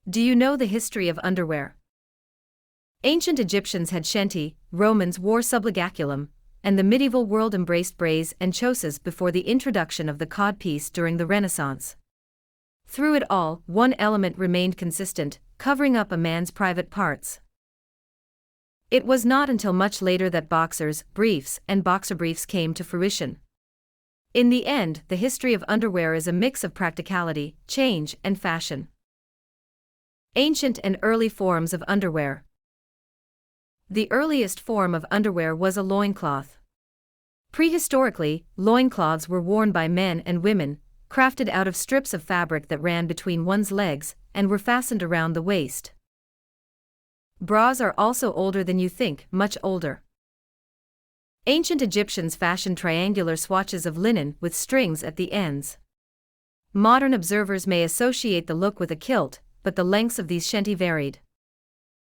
Do you know the history of underwear? Ancient Egyptians had shenty, Romans wore subligaculum, and the medieval world embraced braies and chausses before the introduction of the codpiece during the Renaissance. Through it all, one element remained consistent, covering up a man's private parts. It was not until much later that boxers, briefs, and boxer briefs came to fruition. In the end, the history of underwear is a mix of practicality, change, and fashion. Ancient and early forms of underwear. The earliest form of underwear was a loincloth. Prehistorically, loincloths were worn by men and women, crafted out of strips of fabric that ran between one's legs and were fastened around the waist. Bras are also older than you think, much older. Ancient Egyptians fashioned triangular swatches of linen with strings at the ends. Modern observers may associate the look with a kilt, but the lengths of these shenty varied.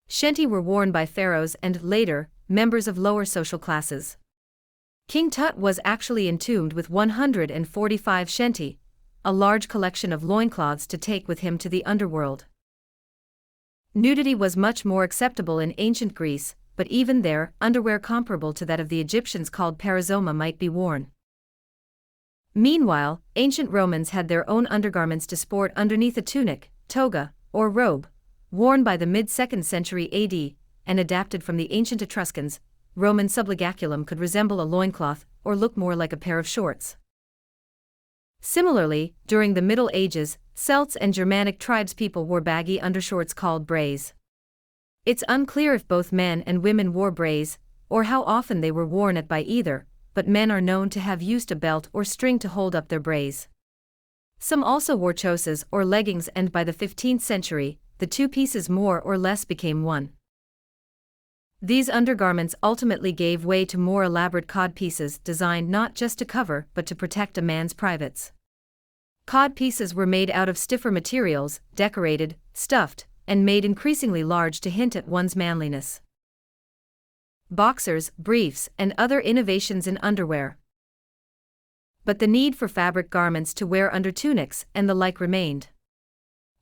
Shenty were worn by pharaohs and, later, members of lower social classes. King Tut was actually entombed with 145 shenty, a large collection of loincloths to take with him to the underworld. Nudity was much more acceptable in ancient Greece, but even there, underwear comparable to that of the Egyptians called perizoma might be worn. Meanwhile, ancient Romans had their own undergarments to sport underneath a tunic, toga, or robe, worn by the mid-2nd century AD, and adapted from the ancient Etruscans. Roman subligaculum could resemble a loincloth or look more like a pair of shorts. Similarly, during the Middle Ages, Celts and Germanic tribespeople wore baggy undershorts called braies. It's unclear if both men and women wore braies, or how often they were worn by either, but men are known to have used a belt or string to hold up their braies. Some also wore chausses or leggings, and by the 15th century, the two pieces more or less became one. These undergarments ultimately gave way to more elaborate codpieces designed not just to cover but to protect a man's privates. Codpieces were made out of stiffer materials, decorated, stuffed, and made increasingly large to hint at one's manliness. Boxers, briefs, and other innovations in underwear. But the need for fabric garments to wear under tunics and the like remained.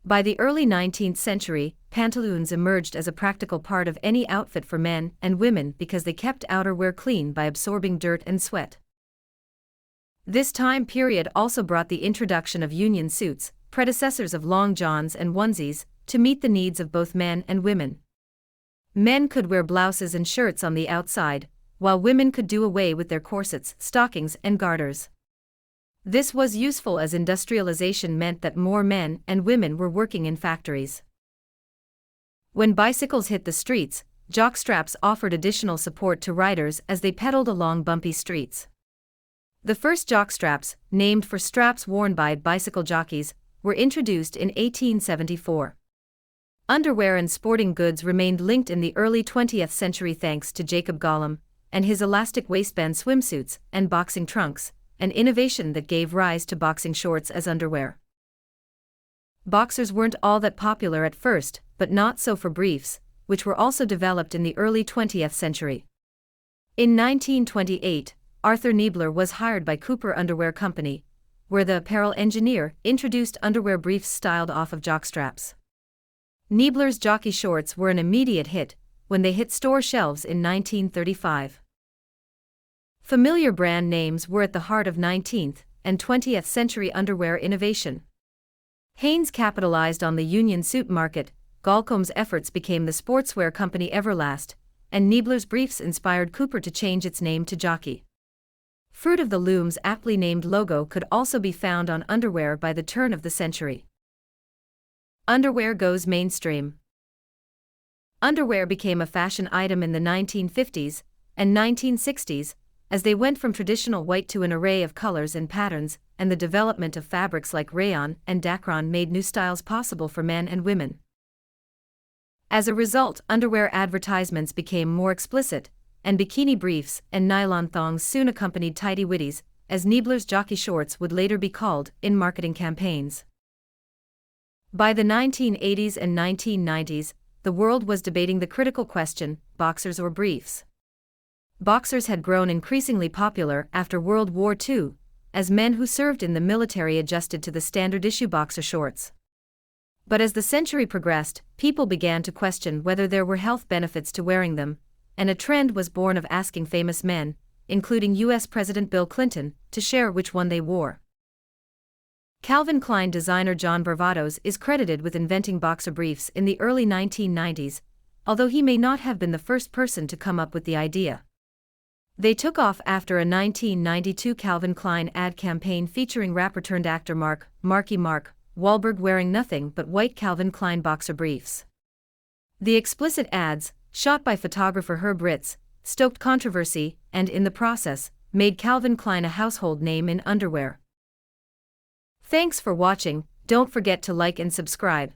By the early 19th century, pantaloons emerged as a practical part of any outfit for men and women because they kept outerwear clean by absorbing dirt and sweat. This time period also brought the introduction of union suits, predecessors of long johns and onesies, to meet the needs of both men and women. Men could wear blouses and shirts on the outside, while women could do away with their corsets, stockings, and garters. This was useful as industrialization meant that more men and women were working in factories. When bicycles hit the streets, jockstraps offered additional support to riders as they pedaled along bumpy streets. The first jockstraps, named for straps worn by bicycle jockeys, were introduced in 1874. Underwear and sporting goods remained linked in the early 20th century thanks to Jacob Gollam and his elastic waistband swimsuits and boxing trunks, an innovation that gave rise to boxing shorts as underwear. Boxers weren't all that popular at first, but not so for briefs, which were also developed in the early 20th century. In 1928, Arthur Niebler was hired by Cooper Underwear Company, where the apparel engineer introduced underwear briefs styled off of jockstraps. Niebler's jockey shorts were an immediate hit when they hit store shelves in 1935. Familiar brand names were at the heart of 19th and 20th century underwear innovation. Hanes capitalized on the union suit market, Golcombe's efforts became the sportswear company Everlast, and Niebler's briefs inspired Cooper to change its name to Jockey. Fruit of the Loom's aptly named logo could also be found on underwear by the turn of the century. Underwear goes mainstream. Underwear became a fashion item in the 1950s and 1960s, as they went from traditional white to an array of colors and patterns, and the development of fabrics like rayon and dacron made new styles possible for men and women. As a result, underwear advertisements became more explicit, and bikini briefs and nylon thongs soon accompanied tidy whities, as Niebler's jockey shorts would later be called, in marketing campaigns. By the 1980s and 1990s, the world was debating the critical question, boxers or briefs. Boxers had grown increasingly popular after World War II, as men who served in the military adjusted to the standard-issue boxer shorts. But as the century progressed, people began to question whether there were health benefits to wearing them, and a trend was born of asking famous men, including US President Bill Clinton, to share which one they wore. Calvin Klein designer John Varvatos is credited with inventing boxer briefs in the early 1990s, although he may not have been the first person to come up with the idea. They took off after a 1992 Calvin Klein ad campaign featuring rapper-turned-actor Marky Mark Wahlberg wearing nothing but white Calvin Klein boxer briefs. The explicit ads, shot by photographer Herb Ritz, stoked controversy and, in the process, made Calvin Klein a household name in underwear. Thanks for watching. Don't forget to like and subscribe.